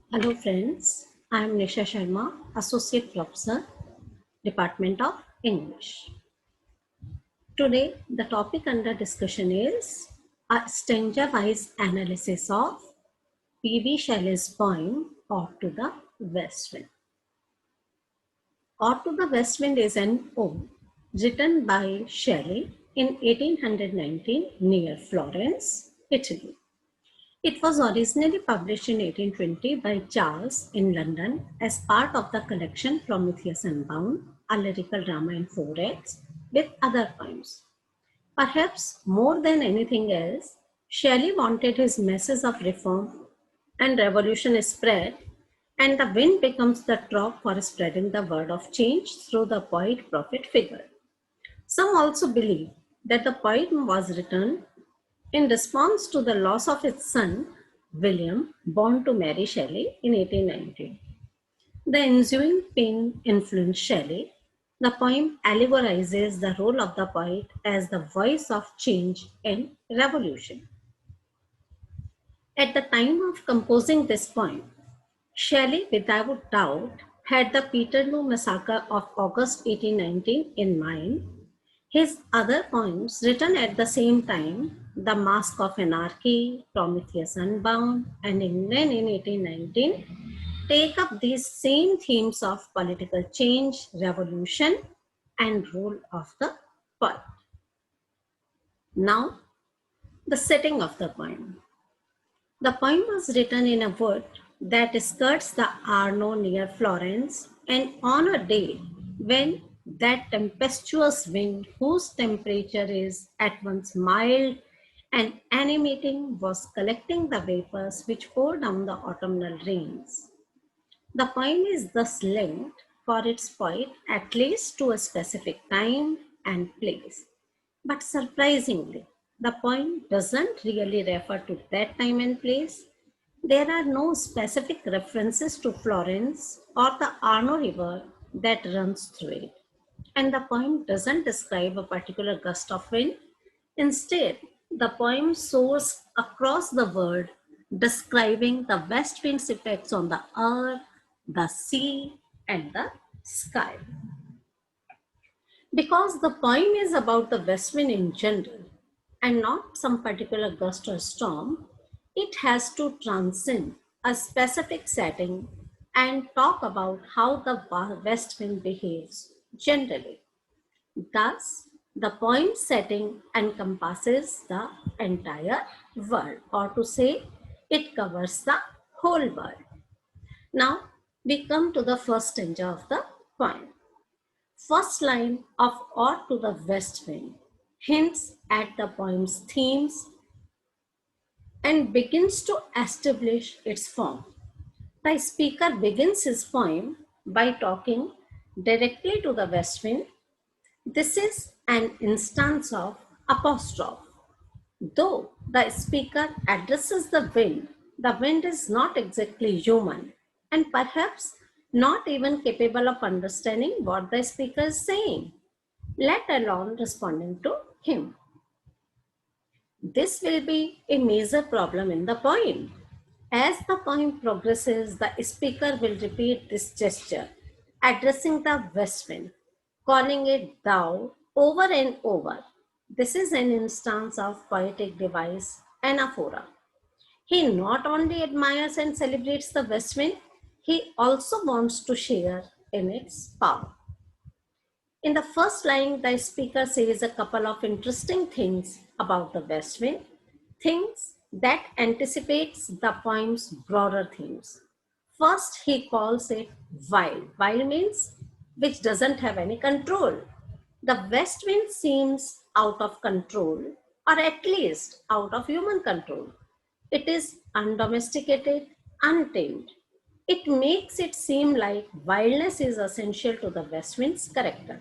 Hello friends, I am Nisha Sharma, Associate Professor, Department of English. Today the topic under discussion is a stanza-wise analysis of P.B.Shelley's poem Ode to the West Wind. Ode to the West Wind is an ode written by Shelley in 1819 near Florence, Italy. It was originally published in 1820 by Charles in London as part of the collection Prometheus Unbound, a lyrical drama in 4 acts with other poems. Perhaps more than anything else, Shelley wanted his message of reform and revolution spread, and the wind becomes the trope for spreading the word of change through the poet prophet figure. Some also believe that the poem was written in response to the loss of his son, William, born to Mary Shelley in 1819. The ensuing pain influenced Shelley. The poem allegorizes the role of the poet as the voice of change and revolution. At the time of composing this poem, Shelley, without doubt, had the Peterloo massacre of August 1819 in mind. His other poems, written at the same time, The Mask of Anarchy, Prometheus Unbound, and England in 1819, take up these same themes of political change, revolution, and role of the poet. Now, the setting of the poem. The poem was written in a wood that skirts the Arno near Florence, and on a day when that tempestuous wind, whose temperature is at once mild and animating, was collecting the vapors which pour down the autumnal rains. The poem is thus linked for its poet at least to a specific time and place. But surprisingly, the poem doesn't really refer to that time and place. There are no specific references to Florence or the Arno River that runs through it. And the poem doesn't describe a particular gust of wind. Instead, the poem soars across the world, describing the west wind's effects on the earth, the sea, and the sky. Because the poem is about the west wind in general and not some particular gust or storm, it has to transcend a specific setting and talk about how the west wind behaves generally. Thus, the poem's setting encompasses the entire world, or to say, it covers the whole world. Now, we come to the first stanza of the poem. First line of Ode to the West Wind hints at the poem's themes and begins to establish its form. The speaker begins his poem by talking directly to the west wind. This is an instance of apostrophe. Though the speaker addresses the wind is not exactly human and perhaps not even capable of understanding what the speaker is saying, let alone responding to him. This will be a major problem in the poem. As the poem progresses, the speaker will repeat this gesture, addressing the west wind, calling it thou over and over. This is an instance of poetic device, anaphora. He not only admires and celebrates the west wind, he also wants to share in its power. In the first line, the speaker says a couple of interesting things about the west wind, things that anticipates the poem's broader themes. First, he calls it wild. Wild means which doesn't have any control. The west wind seems out of control, or at least out of human control. It is undomesticated, untamed. It makes it seem like wildness is essential to the west wind's character.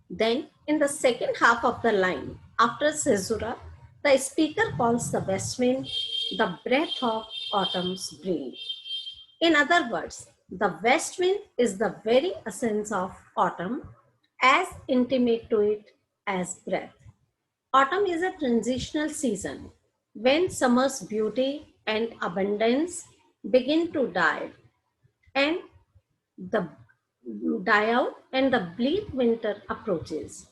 Then, in the second half of the line, after caesura, the speaker calls the west wind the breath of autumn's breeze. In other words, the west wind is the very essence of autumn, as intimate to it as breath. Autumn is a transitional season when summer's beauty and abundance begin to die and the die out and the bleak winter approaches.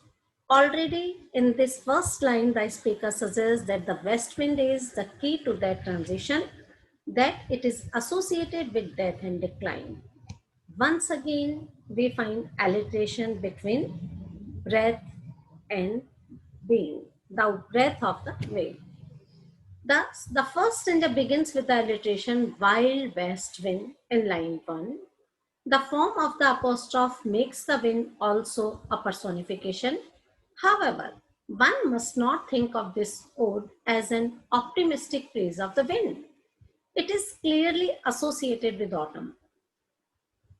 Already in this first line, the speaker suggests that the west wind is the key to that transition, that it is associated with death and decline. Once again, we find alliteration between breath and being, the breath of the wind. Thus, the first stanza begins with the alliteration wild west wind in line 1. The form of the apostrophe makes the wind also a personification. However, one must not think of this ode as an optimistic praise of the wind. It is clearly associated with autumn.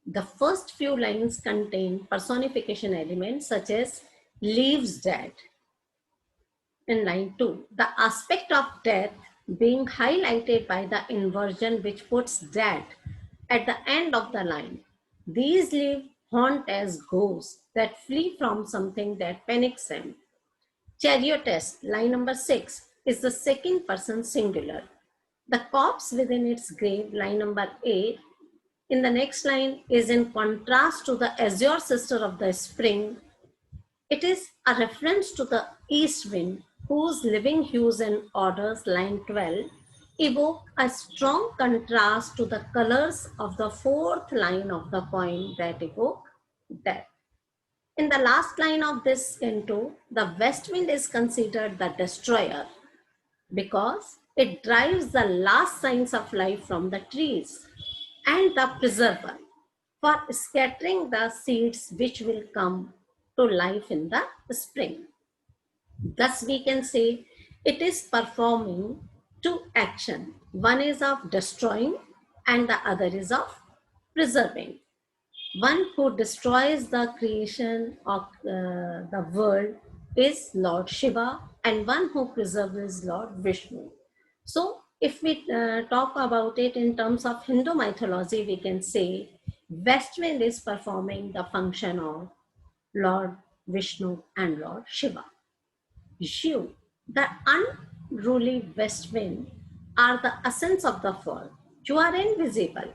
The first few lines contain personification elements such as leaves dead. In line 2, the aspect of death being highlighted by the inversion which puts dead at the end of the line. These leaves haunt as ghosts that flee from something that panics them. Chariotist, line number 6, is the second person singular. The corpse within its grave, line number 8, in the next line is in contrast to the azure sister of the spring. It is a reference to the east wind, whose living hues and odors, line 12, evoke a strong contrast to the colors of the fourth line of the poem that evoke death. In the last line of this canto, the west wind is considered the destroyer because it drives the last signs of life from the trees, and the preserver for scattering the seeds which will come to life in the spring. Thus, we can say it is performing two actions. One is of destroying, and the other is of preserving. One who destroys the creation of the world is Lord Shiva, and one who preserves is Lord Vishnu. So, if we talk about it in terms of Hindu mythology, we can say West Wind is performing the function of Lord Vishnu and Lord Shiva. You, the unruly west wind, are the essence of the fall. You are invisible,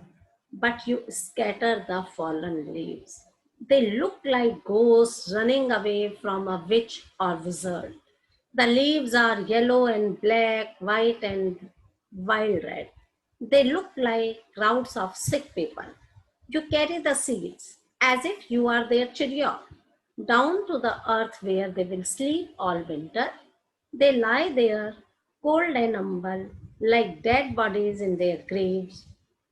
but you scatter the fallen leaves. They look like ghosts running away from a witch or wizard. The leaves are yellow and black, white and wild red. They look like crowds of sick people. You carry the seeds as if you are their chariot down to the earth where they will sleep all winter. They lie there, cold and humble, like dead bodies in their graves,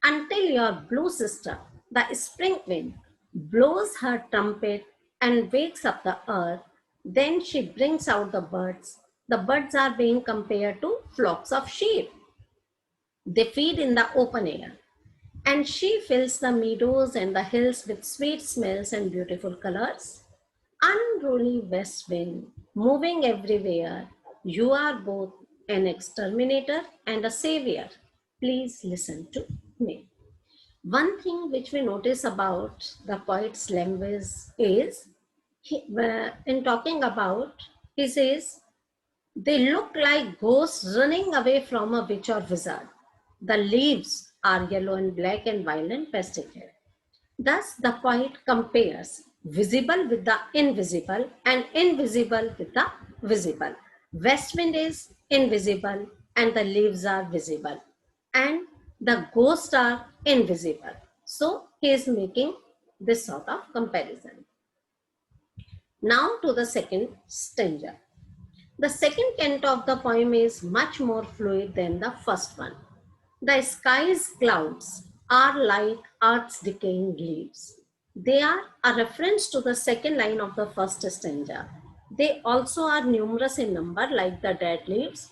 until your blue sister, the spring wind, blows her trumpet and wakes up the earth. Then she brings out the birds. The birds are being compared to flocks of sheep. They feed in the open air, and she fills the meadows and the hills with sweet smells and beautiful colors. Unruly west wind, moving everywhere, you are both an exterminator and a savior. Please listen to me. One thing which we notice about the poet's language is, in talking about, he says, they look like ghosts running away from a witch or wizard. The leaves are yellow and black and violent pesticidal. Thus, the poet compares visible with the invisible and invisible with the visible. West wind is invisible and the leaves are visible, and the ghosts are invisible. So, he is making this sort of comparison. Now to the second stanza. The second canto of the poem is much more fluid than the first one. The sky's clouds are like Earth's decaying leaves. They are a reference to the second line of the first stanza. They also are numerous in number, like the dead leaves.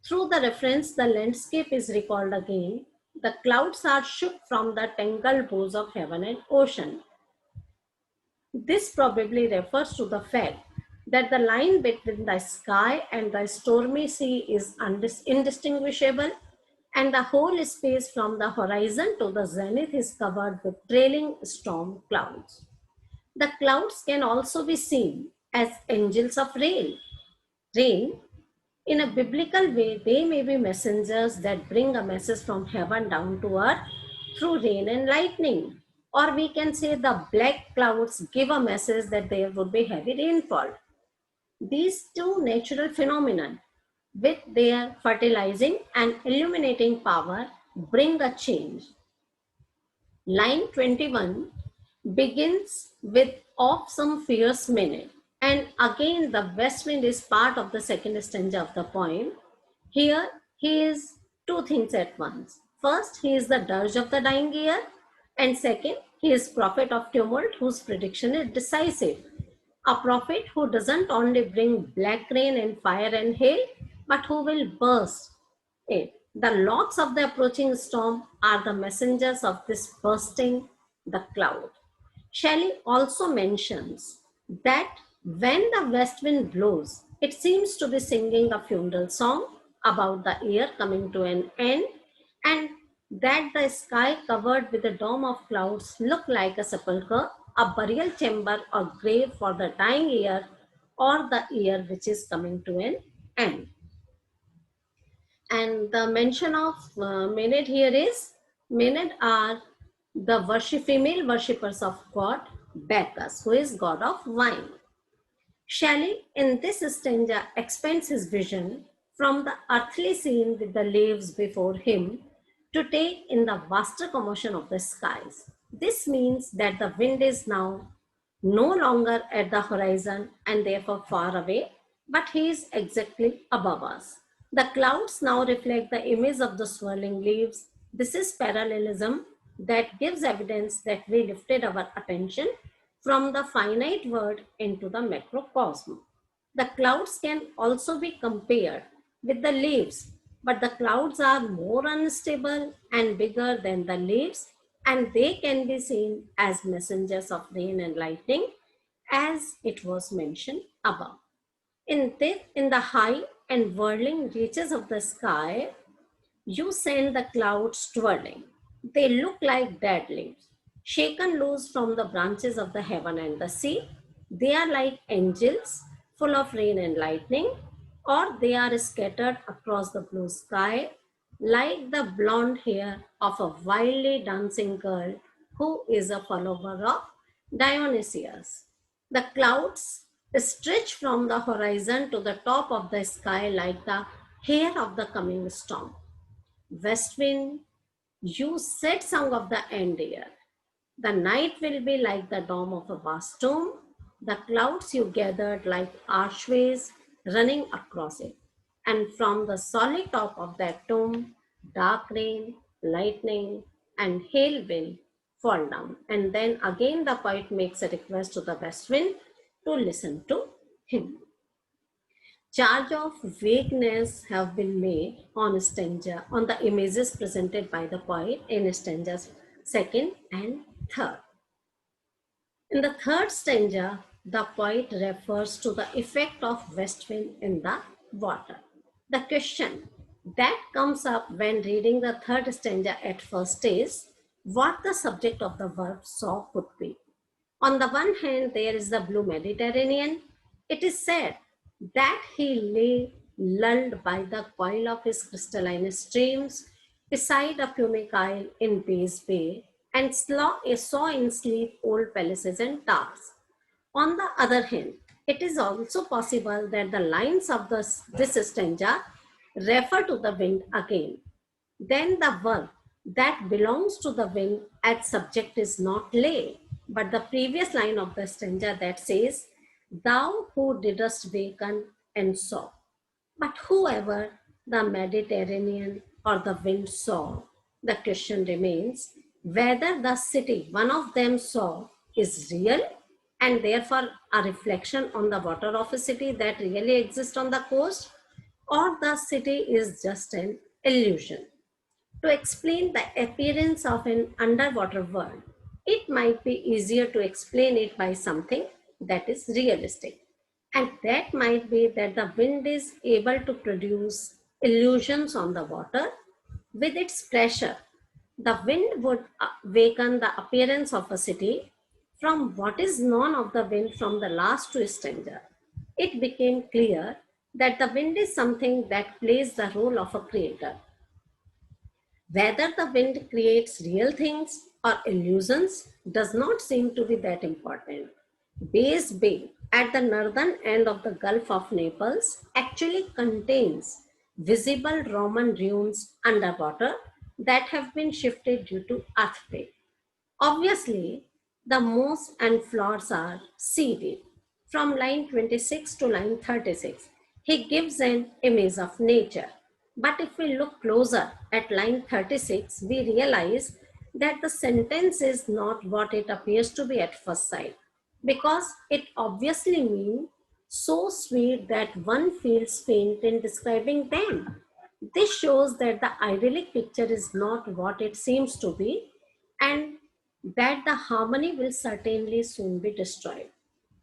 Through the reference, the landscape is recalled again. The clouds are shook from the tangled boughs of heaven and ocean. This probably refers to the fact that the line between the sky and the stormy sea is indistinguishable, and the whole space from the horizon to the zenith is covered with trailing storm clouds. The clouds can also be seen as angels of rain. Rain, in a biblical way, they may be messengers that bring a message from heaven down to earth through rain and lightning. Or we can say the black clouds give a message that there would be heavy rainfall. These two natural phenomena, with their fertilizing and illuminating power, bring a change. Line 21 begins with "of some fierce minute," and again the west wind is part of the second stanza of the poem. Here he is two things at once. First, he is the dirge of the dying year, and second, he is prophet of tumult whose prediction is decisive. A prophet who doesn't only bring black rain and fire and hail, but who will burst it. The logs of the approaching storm are the messengers of this bursting the cloud. Shelley also mentions that when the west wind blows, it seems to be singing a funeral song about the year coming to an end, and that the sky covered with a dome of clouds look like a sepulchre, a burial chamber or grave for the dying year or the year which is coming to an end. And the mention of Maenad here is Maenad are the female worshippers of god Bacchus, who is god of wine. Shelley, in this stanza, expands his vision from the earthly scene with the leaves before him to take in the vaster commotion of the skies. This means that the wind is now no longer at the horizon and therefore far away, but he is exactly above us. The clouds now reflect the image of the swirling leaves. This is parallelism that gives evidence that we lifted our attention from the finite world into the macrocosm. The clouds can also be compared with the leaves, but the clouds are more unstable and bigger than the leaves, and they can be seen as messengers of rain and lightning, as it was mentioned above. In the high and whirling reaches of the sky, you send the clouds twirling. They look like dead leaves, shaken loose from the branches of the heaven and the sea. They are like angels, full of rain and lightning, or they are scattered across the blue sky, like the blonde hair of a wildly dancing girl who is a follower of Dionysius. The clouds stretch from the horizon to the top of the sky like the hair of the coming storm. West wind, you said song of the end year. The night will be like the dome of a vast tomb, the clouds you gathered like archways running across it. And from the solid top of that tomb, dark rain, lightning, and hail will fall down. And then again the poet makes a request to the west wind to listen to him. Charge of vagueness have been made on stanza on the images presented by the poet in stanzas second and third. In the third stanza, the poet refers to the effect of west wind in the water. The question that comes up when reading the third stanza at first is what the subject of the verb saw could be. On the one hand, there is the blue Mediterranean. It is said that he lay lulled by the coil of his crystalline streams beside a punic isle in Bay's Bay and saw in sleep old palaces and towers. On the other hand, it is also possible that the lines of this stanza refer to the wind again. Then the verb that belongs to the wind as subject is not lay, but the previous line of the stanza that says, "Thou who didst waken and saw." But whoever the Mediterranean or the wind saw, the question remains whether the city one of them saw is real and therefore a reflection on the water of a city that really exists on the coast, or the city is just an illusion. To explain the appearance of an underwater world, it might be easier to explain it by something that is realistic. And that might be that the wind is able to produce illusions on the water with its pressure. The wind would waken the appearance of a city from what is known of the wind from the last two stanza. It became clear that the wind is something that plays the role of a creator. Whether the wind creates real things or illusions does not seem to be that important. Bays Bay, at the northern end of the Gulf of Naples, actually contains visible Roman ruins underwater that have been shifted due to earthquake. Obviously, the moss and flowers are seeded. From line 26 to line 36, he gives an image of nature. But if we look closer at line 36, we realize that the sentence is not what it appears to be at first sight, because it obviously means so sweet that one feels faint in describing them. This shows that the idyllic picture is not what it seems to be, and that the harmony will certainly soon be destroyed.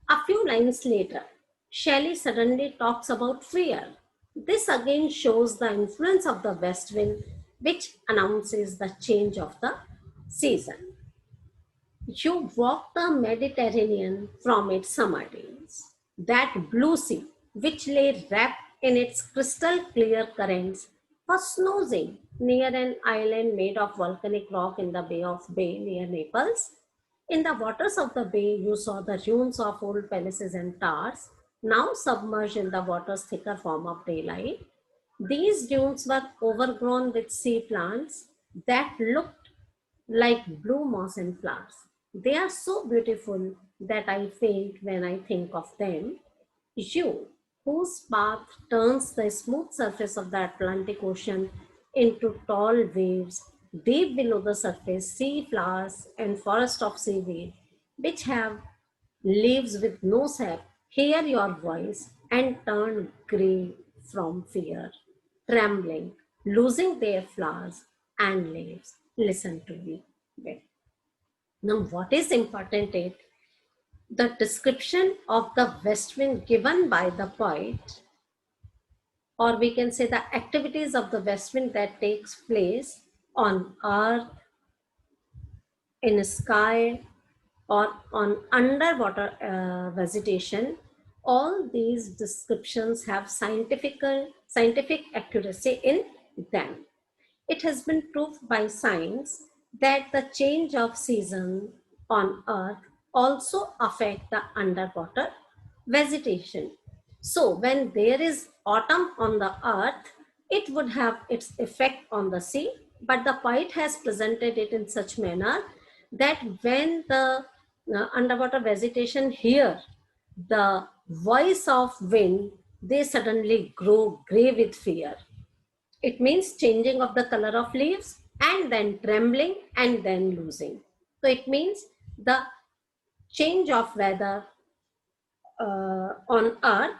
A few lines later, Shelley suddenly talks about fear. This again shows the influence of the west wind, which announces the change of the season. You walk the Mediterranean from its summer days. That blue sea, which lay wrapped in its crystal clear currents, was snoozing near an island made of volcanic rock in the Bay near Naples. In the waters of the bay, you saw the ruins of old palaces and towers, now submerged in the water's thicker form of daylight. These dunes were overgrown with sea plants that looked like blue moss and flowers. They are so beautiful that I faint when I think of them. You, whose path turns the smooth surface of the Atlantic Ocean into tall waves, deep below the surface, sea flowers and forest of seaweed, which have leaves with no sap, hear your voice and turn grey from fear, trembling, losing their flowers and leaves. Listen to me. Well, now, what is important is the description of the west wind given by the poet, or we can say the activities of the west wind that takes place on earth, in sky, or on underwater vegetation. All these descriptions have scientific accuracy in them. It has been proved by science that the change of season on earth also affect the underwater vegetation. So when there is autumn on the earth, it would have its effect on the sea, but the poet has presented it in such manner that when the underwater vegetation hear the voice of wind, they suddenly grow gray with fear. It means changing of the color of leaves and then trembling and then losing. So it means the change of weather on earth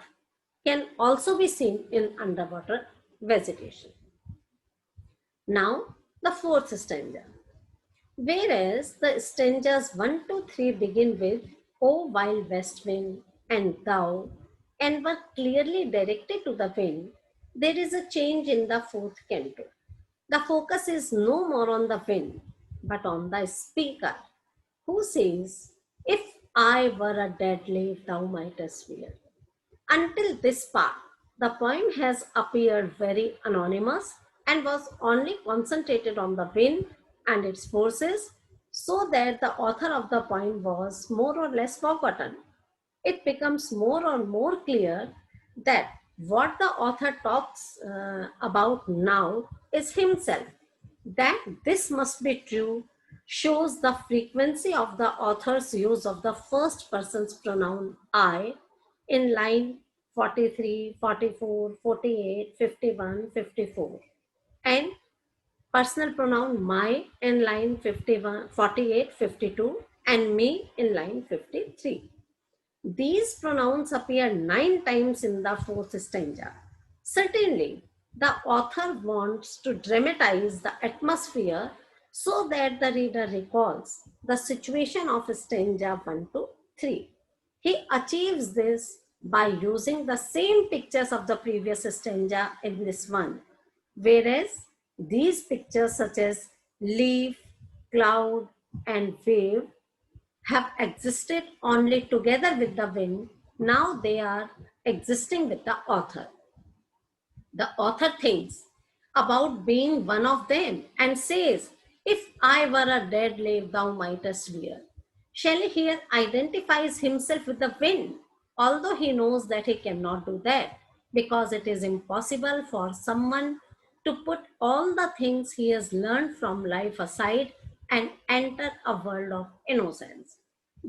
can also be seen in underwater vegetation. Now, the fourth stanza. Whereas the stanzas 1 to 3 begin with O wild west wind and thou, and were clearly directed to the wind, there is a change in the fourth canto. The focus is no more on the wind, but on the speaker, who says, If I were a dead leaf, thou mightest fear. Until this part, the poem has appeared very anonymous and was only concentrated on the wind and its forces, so that the author of the poem was more or less forgotten. It becomes more and more clear that what the author talks about now is himself. That this must be true shows the frequency of the author's use of the first person's pronoun I in line 43, 44, 48, 51, 54, and personal pronoun my in line 51, 48, 52, and me in line 53. These pronouns appear 9 times in the fourth stanza. Certainly, the author wants to dramatize the atmosphere so that the reader recalls the situation of stanza 1 to 3. He achieves this by using the same pictures of the previous stanza in this one, whereas these pictures such as leaf, cloud, and wave have existed only together with the wind. Now they are existing with the author. The author thinks about being one of them and says, "If I were a dead leaf, thou mightest wear." Shelley here identifies himself with the wind, although he knows that he cannot do that because it is impossible for someone to put all the things he has learned from life aside and enter a world of innocence.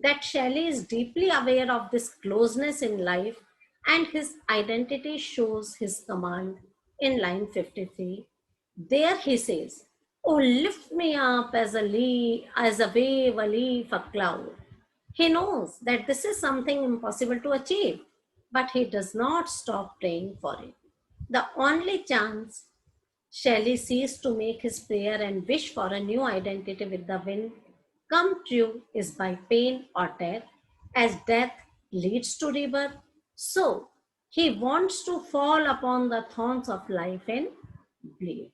That Shelley is deeply aware of this closeness in life, and his identity shows his command in line 53. There he says, "Oh, lift me up as a leaf, as a wave, a leaf, a cloud." He knows that this is something impossible to achieve, but he does not stop praying for it. The only chance Shelley sees to make his prayer and wish for a new identity with the wind come true is by pain or death, as death leads to rebirth. So he wants to fall upon the thorns of life and bleed.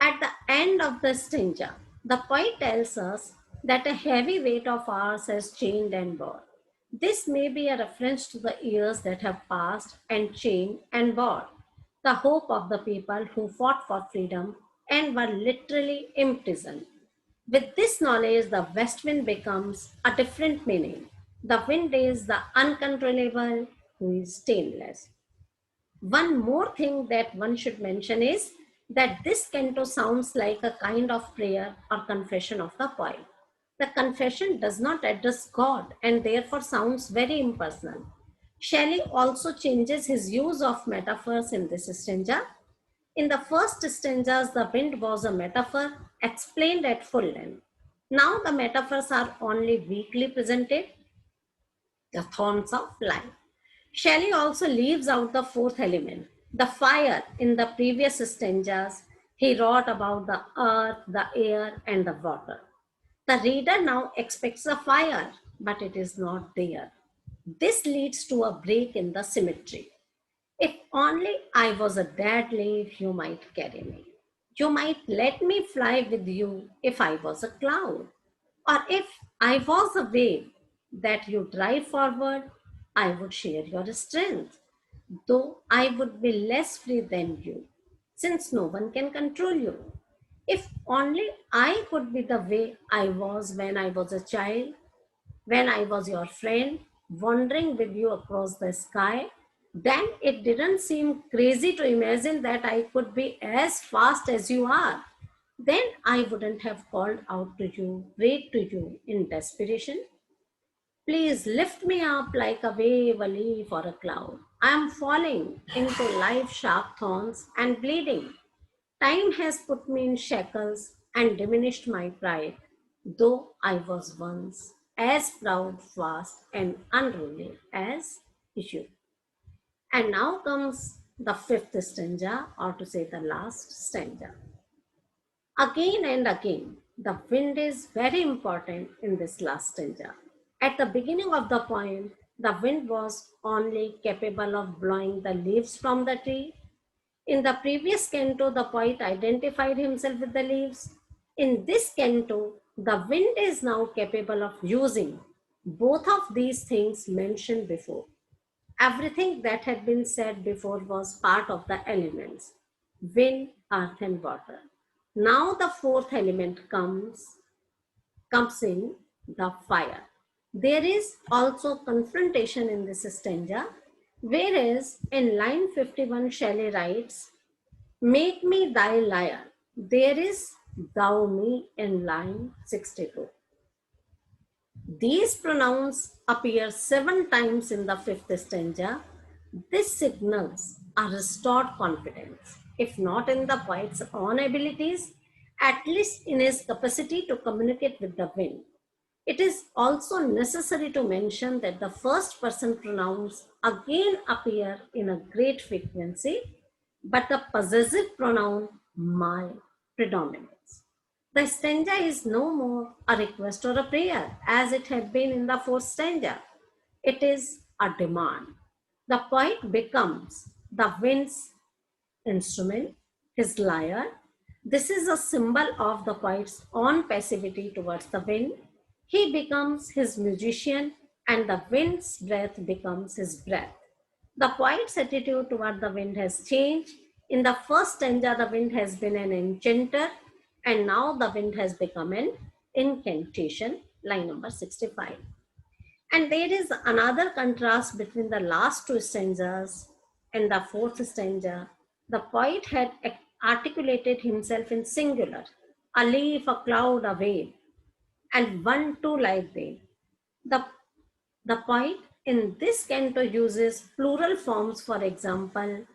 At the end of the stanza, the poet tells us that a heavy weight of ours has chained and bore. This may be a reference to the years that have passed and chained and bore the hope of the people who fought for freedom and were literally imprisoned. With this knowledge, the west wind becomes a different meaning. The wind is the uncontrollable who is stainless. One more thing that one should mention is that this canto sounds like a kind of prayer or confession of the poet. The confession does not address God and therefore sounds very impersonal. Shelley also changes his use of metaphors in this stanza. In the first stanzas, the wind was a metaphor explained at full length. Now the metaphors are only weakly presented, the thorns of life. Shelley also leaves out the fourth element, the fire. In the previous stanzas, he wrote about the earth, the air, and the water. The reader now expects a fire, but it is not there. This leads to a break in the symmetry. "If only I was a dead leaf, you might carry me. You might let me fly with you if I was a cloud. Or if I was a wave that you drive forward, I would share your strength, though I would be less free than you, since no one can control you. If only I could be the way I was when I was a child, when I was your friend, wandering with you across the sky, then it didn't seem crazy to imagine that I could be as fast as you are. Then I wouldn't have called out to you, prayed to you in desperation. Please lift me up like a wave, a leaf, or a cloud. I am falling into life's sharp thorns and bleeding. Time has put me in shackles and diminished my pride, though I was once as proud, fast, and unruly as you." And now comes the fifth stanza, or to say the last stanza. Again and again, the wind is very important in this last stanza. At the beginning of the poem, the wind was only capable of blowing the leaves from the tree. In the previous canto, the poet identified himself with the leaves. In this canto, the wind is now capable of using both of these things mentioned before. Everything that had been said before was part of the elements: wind, earth, and water. Now the fourth element comes in, the fire. There is also confrontation in this stanza, whereas in line 51 Shelley writes, "Make me thy lyre." There is "thou me" in line 62. These pronouns appear 7 times in the fifth stanza. This signals a restored confidence, if not in the poet's own abilities, at least in his capacity to communicate with the wind. It is also necessary to mention that the first person pronouns again appear in a great frequency, but the possessive pronoun "my" predominates. The stanza is no more a request or a prayer as it had been in the fourth stanza. It is a demand. The poet becomes the wind's instrument, his lyre. This is a symbol of the poet's own passivity towards the wind. He becomes his musician, and the wind's breath becomes his breath. The poet's attitude toward the wind has changed. In the first stanza, the wind has been an enchanter, and now the wind has become an incantation, line number 65. And there is another contrast between the last two stanzas and the fourth stanza. The poet had articulated himself in singular, a leaf, a cloud, a wave, and one too like they. The, the poet in this canto uses plural forms, for example,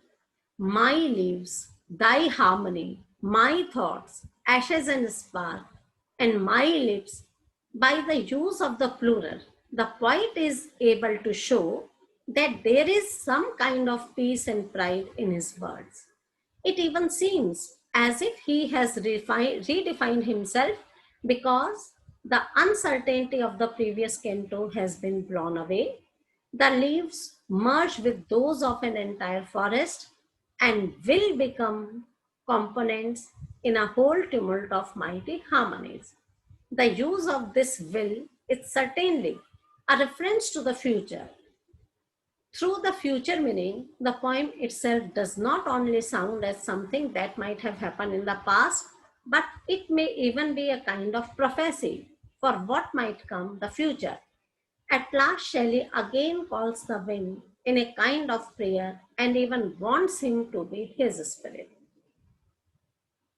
my leaves, thy harmony, my thoughts, ashes and spark, and my lips. By the use of the plural, the poet is able to show that there is some kind of peace and pride in his words. It even seems as if he has redefined himself because the uncertainty of the previous canto has been blown away. The leaves merge with those of an entire forest and will become components in a whole tumult of mighty harmonies. The use of this will is certainly a reference to the future. Through the future meaning, the poem itself does not only sound as something that might have happened in the past, but it may even be a kind of prophecy for what might come the future. At last, Shelley again calls the wind in a kind of prayer and even wants him to be his spirit.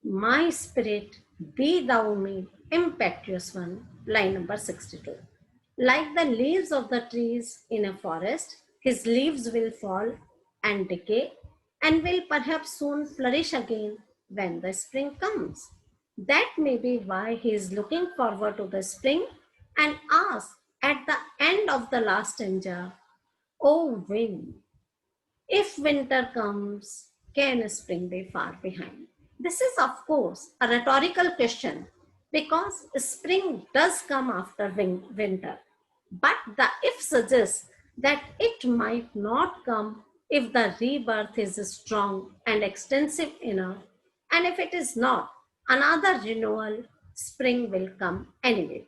My spirit, be thou me, impetuous one, line number 62. Like the leaves of the trees in a forest, his leaves will fall and decay and will perhaps soon flourish again when the spring comes. That may be why he is looking forward to the spring and asks at the end of the last stanza, O wind, if winter comes, can spring be far behind? This is, of course, a rhetorical question because spring does come after winter. But the if suggests that it might not come if the rebirth is strong and extensive enough, and if it is not, another renewal, spring will come anyway.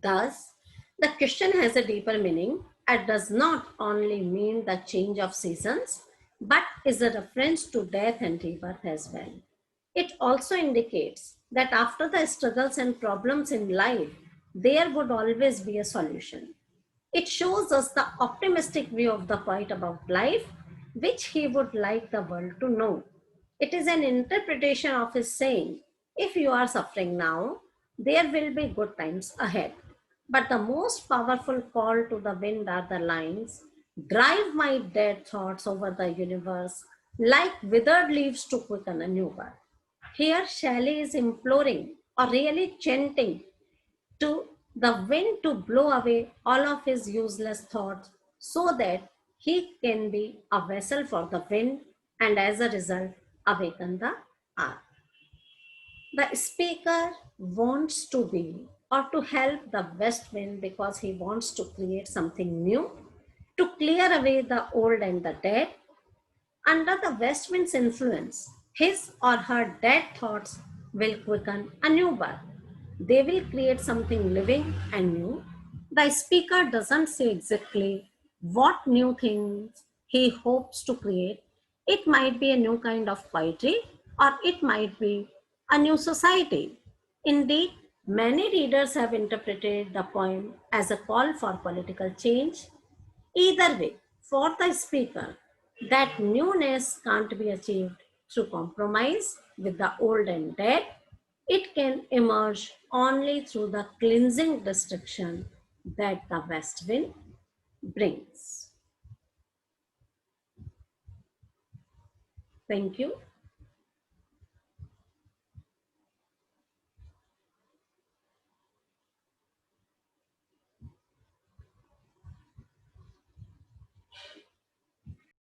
Thus, the question has a deeper meaning and does not only mean the change of seasons, but is a reference to death and rebirth as well. It also indicates that after the struggles and problems in life, there would always be a solution. It shows us the optimistic view of the poet about life, which he would like the world to know. It is an interpretation of his saying, if you are suffering now, there will be good times ahead. But the most powerful call to the wind are the lines, drive my dead thoughts over the universe like withered leaves to quicken a new birth. Here, Shelley is imploring or really chanting to the wind to blow away all of his useless thoughts so that he can be a vessel for the wind and as a result awaken the earth. The speaker wants to be or to help the west wind because he wants to create something new, to clear away the old and the dead. Under the west wind's influence, his or her dead thoughts will quicken a new birth. They will create something living and new. The speaker doesn't say exactly what new things he hopes to create. It might be a new kind of poetry or it might be a new society. Indeed, many readers have interpreted the poem as a call for political change. Either way, for the speaker, that newness can't be achieved through compromise with the old and dead. It can emerge only through the cleansing destruction that the west wind brings. Thank you.